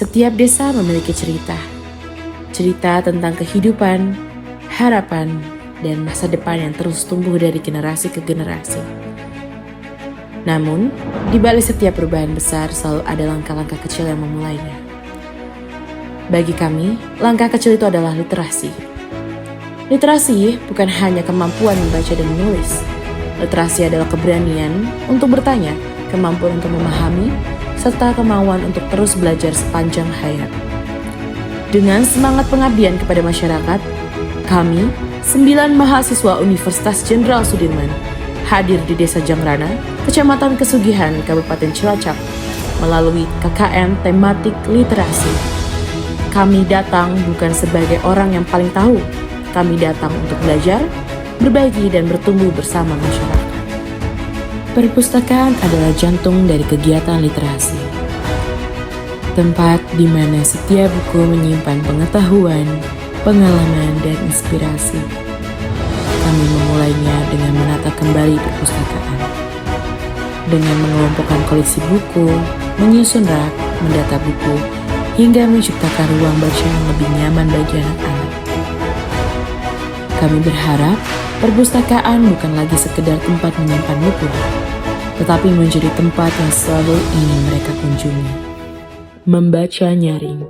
Setiap desa memiliki cerita. Cerita tentang kehidupan, harapan, dan masa depan yang terus tumbuh dari generasi ke generasi. Namun, di balik setiap perubahan besar selalu ada langkah-langkah kecil yang memulainya. Bagi kami, langkah kecil itu adalah literasi. Literasi bukan hanya kemampuan membaca dan menulis. Literasi adalah keberanian untuk bertanya, kemampuan untuk memahami, serta kemauan untuk terus belajar sepanjang hayat. Dengan semangat pengabdian kepada masyarakat, kami, 9 mahasiswa Universitas Jenderal Sudirman, hadir di Desa Jangrana, Kecamatan Kesugihan, Kabupaten Cilacap, melalui KKN tematik literasi. Kami datang bukan sebagai orang yang paling tahu, kami datang untuk belajar, berbagi, dan bertumbuh bersama masyarakat. Perpustakaan adalah jantung dari kegiatan literasi. Tempat di mana setiap buku menyimpan pengetahuan, pengalaman, dan inspirasi. Kami memulainya dengan menata kembali perpustakaan. Dengan mengelompokkan koleksi buku, menyusun rak, mendata buku, hingga menciptakan ruang baca yang lebih nyaman bagi anak-anak. Kami berharap perpustakaan bukan lagi sekedar tempat menyimpan buku, tetapi menjadi tempat yang selalu ingin mereka kunjungi. Membaca nyaring.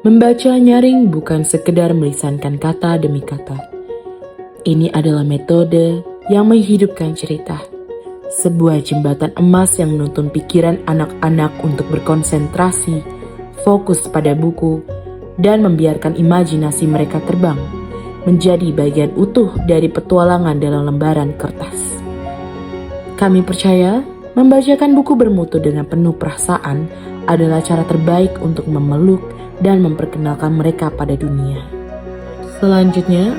Membaca nyaring bukan sekedar melisankan kata demi kata. Ini adalah metode yang menghidupkan cerita. Sebuah jembatan emas yang menuntun pikiran anak-anak untuk berkonsentrasi, fokus pada buku, dan membiarkan imajinasi mereka terbang menjadi bagian utuh dari petualangan dalam lembaran kertas. Kami percaya membacakan buku bermutu dengan penuh perasaan adalah cara terbaik untuk memeluk dan memperkenalkan mereka pada dunia. Selanjutnya,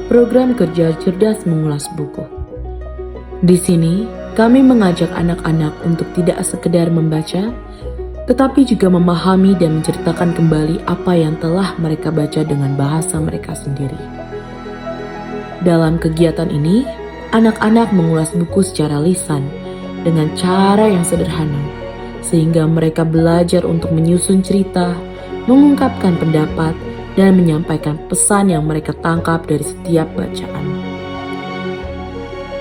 program kerja cerdas mengulas buku. Di sini, kami mengajak anak-anak untuk tidak sekedar membaca, tetapi juga memahami dan menceritakan kembali apa yang telah mereka baca dengan bahasa mereka sendiri. Dalam kegiatan ini, anak-anak mengulas buku secara lisan dengan cara yang sederhana, sehingga mereka belajar untuk menyusun cerita, mengungkapkan pendapat, dan menyampaikan pesan yang mereka tangkap dari setiap bacaan.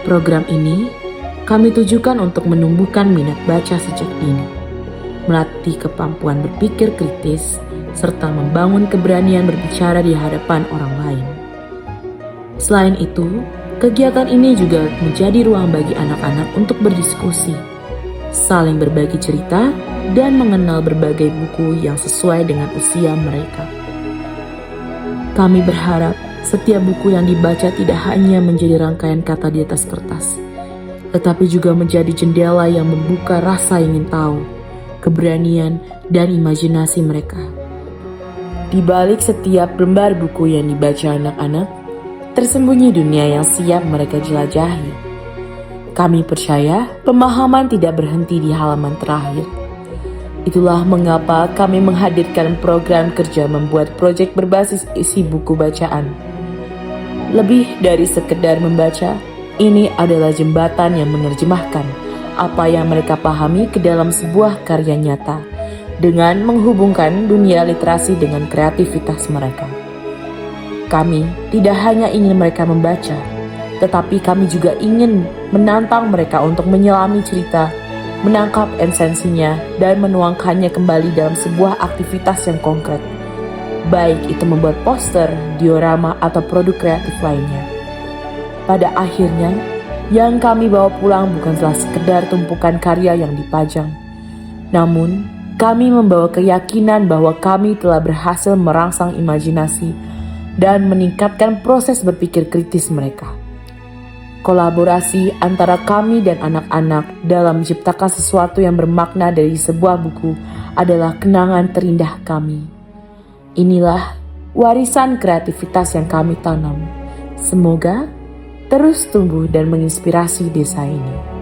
Program ini kami tujukan untuk menumbuhkan minat baca sejak dini, melatih kemampuan berpikir kritis, serta membangun keberanian berbicara di hadapan orang lain. Selain itu, kegiatan ini juga menjadi ruang bagi anak-anak untuk berdiskusi, saling berbagi cerita, dan mengenal berbagai buku yang sesuai dengan usia mereka. Kami berharap setiap buku yang dibaca tidak hanya menjadi rangkaian kata di atas kertas, tetapi juga menjadi jendela yang membuka rasa ingin tahu, keberanian, dan imajinasi mereka. Di balik setiap lembar buku yang dibaca anak-anak, tersembunyi dunia yang siap mereka jelajahi. Kami percaya pemahaman tidak berhenti di halaman terakhir. Itulah mengapa kami menghadirkan program kerja membuat proyek berbasis isi buku bacaan. Lebih dari sekedar membaca, ini adalah jembatan yang menerjemahkan apa yang mereka pahami ke dalam sebuah karya nyata, dengan menghubungkan dunia literasi dengan kreativitas mereka. Kami tidak hanya ingin mereka membaca, tetapi kami juga ingin menantang mereka untuk menyelami cerita, menangkap esensinya, dan menuangkannya kembali dalam sebuah aktivitas yang konkret, baik itu membuat poster, diorama, atau produk kreatif lainnya. Pada akhirnya, yang kami bawa pulang bukanlah sekedar tumpukan karya yang dipajang, namun kami membawa keyakinan bahwa kami telah berhasil merangsang imajinasi dan meningkatkan proses berpikir kritis mereka. Kolaborasi antara kami dan anak-anak dalam menciptakan sesuatu yang bermakna dari sebuah buku adalah kenangan terindah kami. Inilah warisan kreativitas yang kami tanam. Semoga terus tumbuh dan menginspirasi desa ini.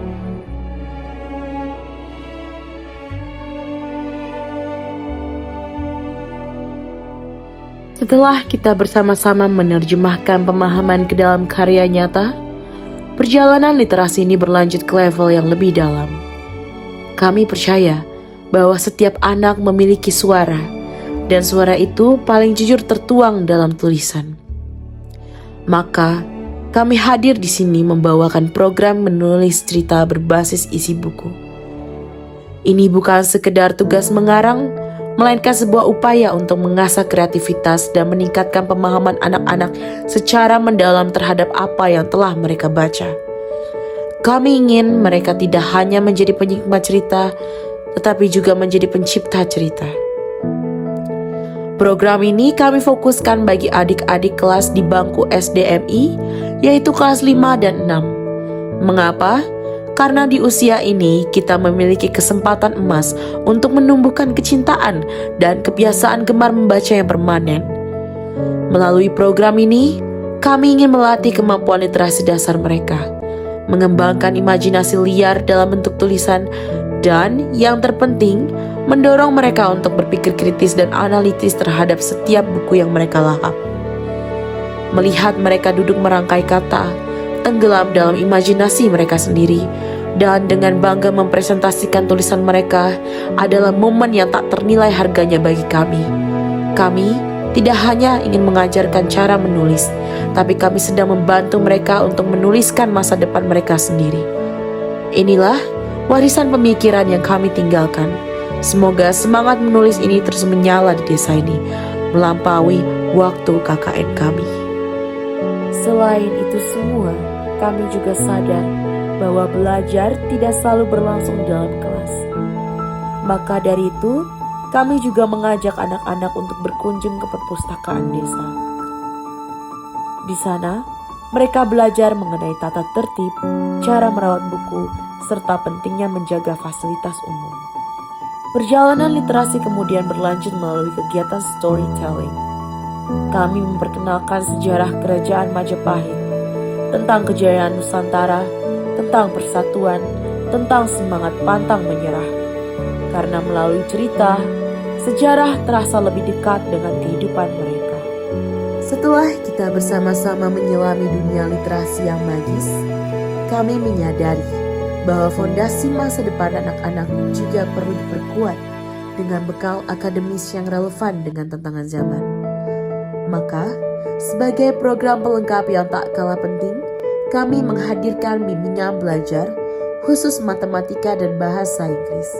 Setelah kita bersama-sama menerjemahkan pemahaman ke dalam karya nyata, perjalanan literasi ini berlanjut ke level yang lebih dalam. Kami percaya bahwa setiap anak memiliki suara, dan suara itu paling jujur tertuang dalam tulisan. Maka, kami hadir di sini membawakan program menulis cerita berbasis isi buku. Ini bukan sekedar tugas mengarang, melainkan sebuah upaya untuk mengasah kreativitas dan meningkatkan pemahaman anak-anak secara mendalam terhadap apa yang telah mereka baca. Kami ingin mereka tidak hanya menjadi penikmat cerita, tetapi juga menjadi pencipta cerita. Program ini kami fokuskan bagi adik-adik kelas di bangku SDMI, yaitu kelas 5 dan 6. Mengapa? Karena di usia ini kita memiliki kesempatan emas untuk menumbuhkan kecintaan dan kebiasaan gemar membaca yang permanen. Melalui program ini, kami ingin melatih kemampuan literasi dasar mereka, mengembangkan imajinasi liar dalam bentuk tulisan, dan yang terpenting, mendorong mereka untuk berpikir kritis dan analitis terhadap setiap buku yang mereka lahap. Melihat mereka duduk merangkai kata, tenggelam dalam imajinasi mereka sendiri, dan dengan bangga mempresentasikan tulisan mereka adalah momen yang tak ternilai harganya bagi kami. Kami tidak hanya ingin mengajarkan cara menulis, tapi kami sedang membantu mereka untuk menuliskan masa depan mereka sendiri. Inilah warisan pemikiran yang kami tinggalkan. Semoga semangat menulis ini terus menyala di desa ini, melampaui waktu KKN kami. Selain itu semua, kami juga sadar bahwa belajar tidak selalu berlangsung dalam kelas. Maka dari itu, kami juga mengajak anak-anak untuk berkunjung ke perpustakaan desa. Di sana, mereka belajar mengenai tata tertib, cara merawat buku, serta pentingnya menjaga fasilitas umum. Perjalanan literasi kemudian berlanjut melalui kegiatan storytelling. Kami memperkenalkan sejarah kerajaan Majapahit, tentang kejayaan Nusantara, tentang persatuan, tentang semangat pantang menyerah. Karena melalui cerita, sejarah terasa lebih dekat dengan kehidupan mereka. Setelah kita bersama-sama menyelami dunia literasi yang magis, kami menyadari bahwa fondasi masa depan anak-anak juga perlu diperkuat dengan bekal akademis yang relevan dengan tantangan zaman. Maka, sebagai program pelengkap yang tak kalah penting, kami menghadirkan bimbingan belajar khusus matematika dan bahasa Inggris.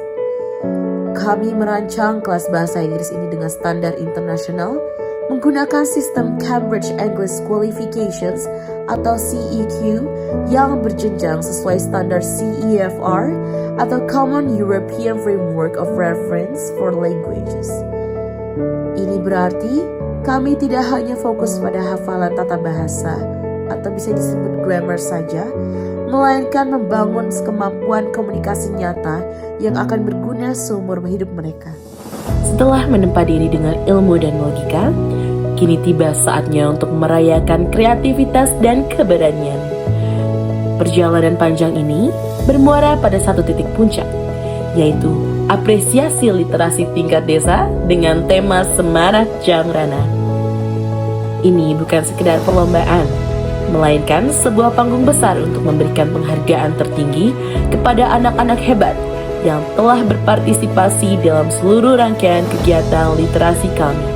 Kami merancang kelas bahasa Inggris ini dengan standar internasional, menggunakan sistem Cambridge English Qualifications atau CEQ yang berjenjang sesuai standar CEFR atau Common European Framework of Reference for Languages. Ini berarti kami tidak hanya fokus pada hafalan tata bahasa atau bisa disebut grammar saja, melainkan membangun kemampuan komunikasi nyata yang akan berguna seumur hidup mereka. Setelah menempa diri dengan ilmu dan logika, kini tiba saatnya untuk merayakan kreativitas dan keberanian. Perjalanan panjang ini bermuara pada satu titik puncak, yaitu apresiasi literasi tingkat desa dengan tema Semarak Jangrana. Ini bukan sekedar perlombaan, melainkan sebuah panggung besar untuk memberikan penghargaan tertinggi kepada anak-anak hebat yang telah berpartisipasi dalam seluruh rangkaian kegiatan literasi kami.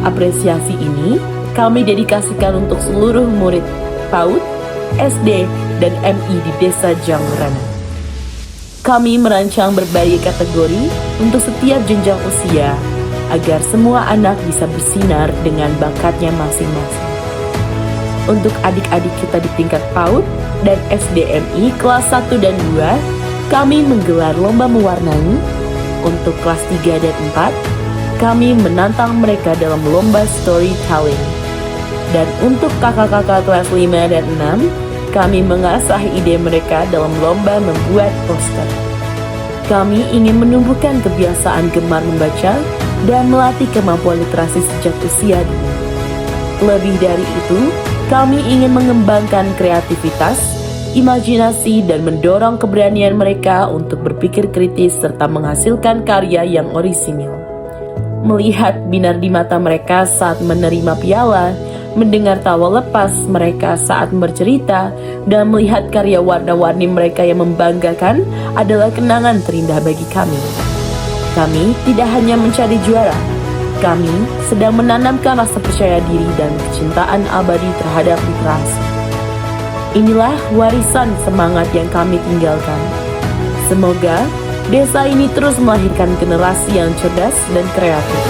Apresiasi ini kami dedikasikan untuk seluruh murid PAUD, SD, dan MI di Desa Jangrana. Kami merancang berbagai kategori untuk setiap jenjang usia agar semua anak bisa bersinar dengan bakatnya masing-masing. Untuk adik-adik kita di tingkat PAUD dan SDMI kelas 1 dan 2, kami menggelar lomba mewarnai. Untuk kelas 3 dan 4, kami menantang mereka dalam lomba storytelling. Dan untuk kakak-kakak kelas 5 dan 6, kami mengasah ide mereka dalam lomba membuat poster. Kami ingin menumbuhkan kebiasaan gemar membaca dan melatih kemampuan literasi sejak usia dini. Lebih dari itu, kami ingin mengembangkan kreativitas, imajinasi, dan mendorong keberanian mereka untuk berpikir kritis serta menghasilkan karya yang orisinil. Melihat binar di mata mereka saat menerima piala, mendengar tawa lepas mereka saat bercerita, dan melihat karya warna-warni mereka yang membanggakan adalah kenangan terindah bagi kami. Kami tidak hanya mencari juara, Kami sedang menanamkan rasa percaya diri dan kecintaan abadi terhadap literasi. Inilah warisan semangat yang kami tinggalkan. Semoga desa ini terus melahirkan generasi yang cerdas dan kreatif,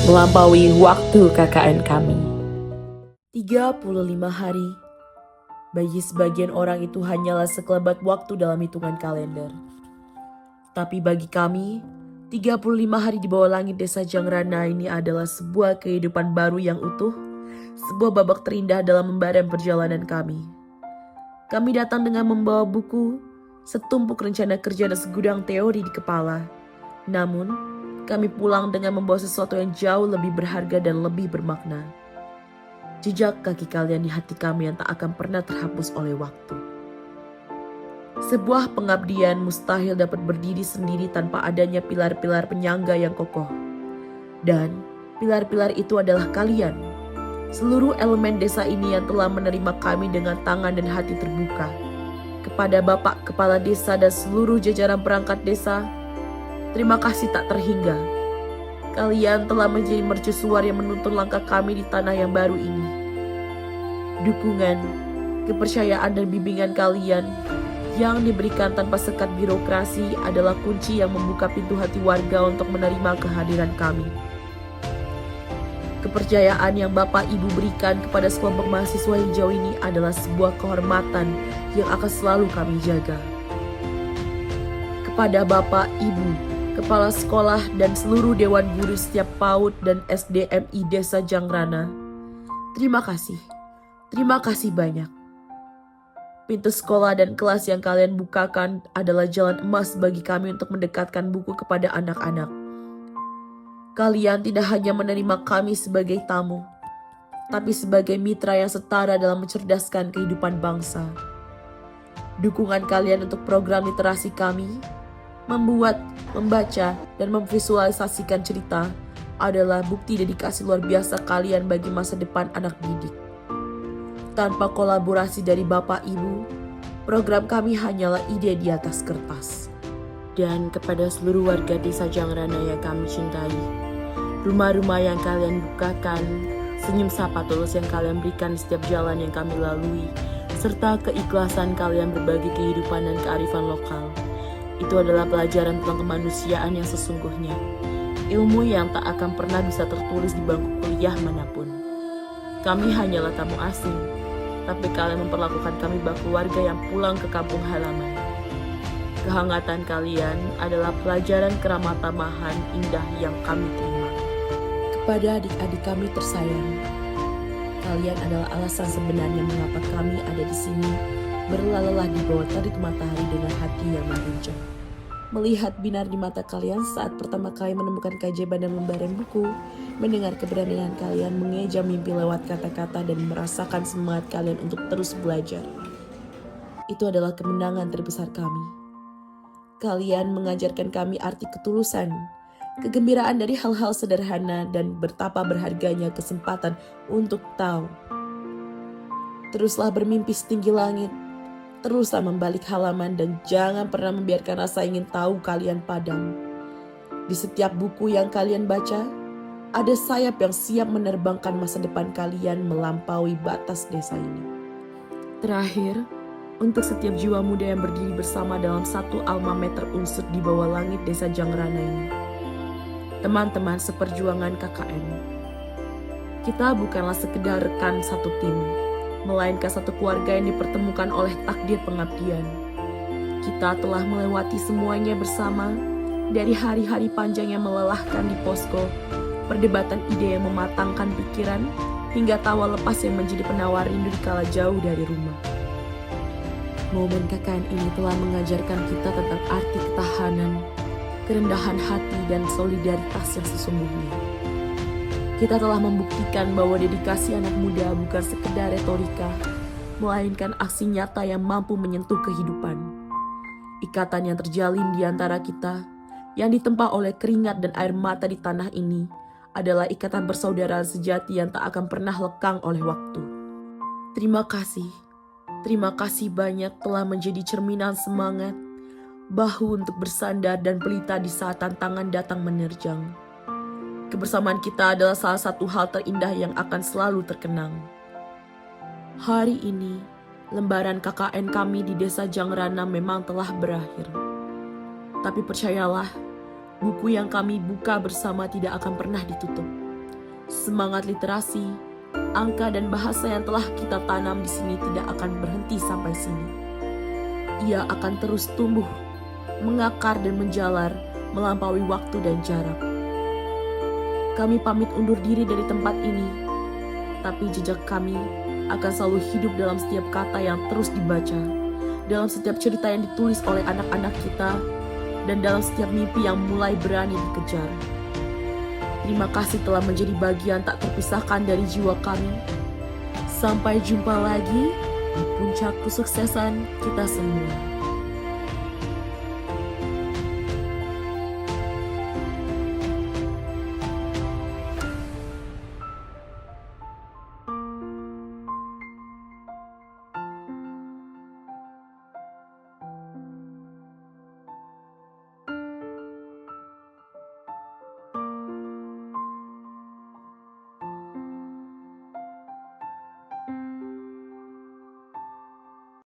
melampaui waktu KKN kami. 35 hari. Bagi sebagian orang itu hanyalah sekelebat waktu dalam hitungan kalender. Tapi bagi kami, 35 hari di bawah langit desa Jangrana ini adalah sebuah kehidupan baru yang utuh, sebuah babak terindah dalam membara perjalanan kami. Kami datang dengan membawa buku, setumpuk rencana kerja dan segudang teori di kepala. Namun, kami pulang dengan membawa sesuatu yang jauh lebih berharga dan lebih bermakna. Jejak kaki kalian di hati kami yang tak akan pernah terhapus oleh waktu. Sebuah pengabdian mustahil dapat berdiri sendiri tanpa adanya pilar-pilar penyangga yang kokoh. Dan pilar-pilar itu adalah kalian, seluruh elemen desa ini yang telah menerima kami dengan tangan dan hati terbuka. Kepada Bapak Kepala Desa dan seluruh jajaran perangkat desa, terima kasih tak terhingga. Kalian telah menjadi mercusuar yang menuntun langkah kami di tanah yang baru ini. Dukungan, kepercayaan dan bimbingan kalian yang diberikan tanpa sekat birokrasi adalah kunci yang membuka pintu hati warga untuk menerima kehadiran kami. Kepercayaan yang Bapak Ibu berikan kepada sekelompok mahasiswa hijau ini adalah sebuah kehormatan yang akan selalu kami jaga. Kepada Bapak, Ibu, Kepala Sekolah dan seluruh Dewan Guru setiap PAUD dan SDMI Desa Jangrana, terima kasih. Terima kasih banyak. Pintu sekolah dan kelas yang kalian bukakan adalah jalan emas bagi kami untuk mendekatkan buku kepada anak-anak. Kalian tidak hanya menerima kami sebagai tamu, tapi sebagai mitra yang setara dalam mencerdaskan kehidupan bangsa. Dukungan kalian untuk program literasi kami, membuat, membaca, dan memvisualisasikan cerita adalah bukti dedikasi luar biasa kalian bagi masa depan anak didik. Tanpa kolaborasi dari Bapak Ibu, program kami hanyalah ide di atas kertas. Dan kepada seluruh warga desa Jangrana yang kami cintai, rumah-rumah yang kalian bukakan, senyum sapa tulus yang kalian berikan di setiap jalan yang kami lalui, serta keikhlasan kalian berbagi kehidupan dan kearifan lokal, itu adalah pelajaran tentang kemanusiaan yang sesungguhnya. Ilmu yang tak akan pernah bisa tertulis di bangku kuliah manapun. Kami hanyalah tamu asing, tapi kalian memperlakukan kami bak keluarga yang pulang ke kampung halaman. Kehangatan kalian adalah pelajaran keramah tamahan indah yang kami terima. Kepada adik-adik kami tersayang, kalian adalah alasan sebenarnya mengapa kami ada di sini, berlalah di bawah terik matahari dengan hati yang mengguncang. Melihat binar di mata kalian saat pertama kali menemukan keajaiban dan lembaran buku, mendengar keberanian kalian mengeja mimpi lewat kata-kata dan merasakan semangat kalian untuk terus belajar. Itu adalah kemenangan terbesar kami. Kalian mengajarkan kami arti ketulusan, kegembiraan dari hal-hal sederhana dan betapa berharganya kesempatan untuk tahu. Teruslah bermimpi setinggi langit. Teruslah membalik halaman dan jangan pernah membiarkan rasa ingin tahu kalian padam. Di setiap buku yang kalian baca, ada sayap yang siap menerbangkan masa depan kalian melampaui batas desa ini. Terakhir, untuk setiap jiwa muda yang berdiri bersama dalam satu alma mater unsur di bawah langit desa Jangrana ini. Teman-teman seperjuangan KKN. Kita bukanlah sekedar rekan satu tim, melainkan satu keluarga yang dipertemukan oleh takdir pengabdian. Kita telah melewati semuanya bersama, dari hari-hari panjang yang melelahkan di posko, perdebatan ide yang mematangkan pikiran, hingga tawa lepas yang menjadi penawar rindu di kala jauh dari rumah. Momen KKN ini telah mengajarkan kita tentang arti ketahanan, kerendahan hati, dan solidaritas yang sesungguhnya. Kita telah membuktikan bahwa dedikasi anak muda bukan sekedar retorika, melainkan aksi nyata yang mampu menyentuh kehidupan. Ikatan yang terjalin di antara kita, yang ditempa oleh keringat dan air mata di tanah ini, adalah ikatan persaudaraan sejati yang tak akan pernah lekang oleh waktu. Terima kasih banyak telah menjadi cerminan semangat, bahu untuk bersandar dan pelita di saat tantangan datang menerjang. kebersamaan kita adalah salah satu hal terindah yang akan selalu terkenang. Hari ini, lembaran KKN kami di Desa Jangrana memang telah berakhir. Tapi percayalah, buku yang kami buka bersama tidak akan pernah ditutup. Semangat literasi, angka dan bahasa yang telah kita tanam di sini tidak akan berhenti sampai sini. Ia akan terus tumbuh, mengakar dan menjalar melampaui waktu dan jarak. Kami pamit undur diri dari tempat ini, tapi jejak kami akan selalu hidup dalam setiap kata yang terus dibaca, dalam setiap cerita yang ditulis oleh anak-anak kita, dan dalam setiap mimpi yang mulai berani dikejar. Terima kasih telah menjadi bagian tak terpisahkan dari jiwa kami. Sampai jumpa lagi di puncak kesuksesan kita semua.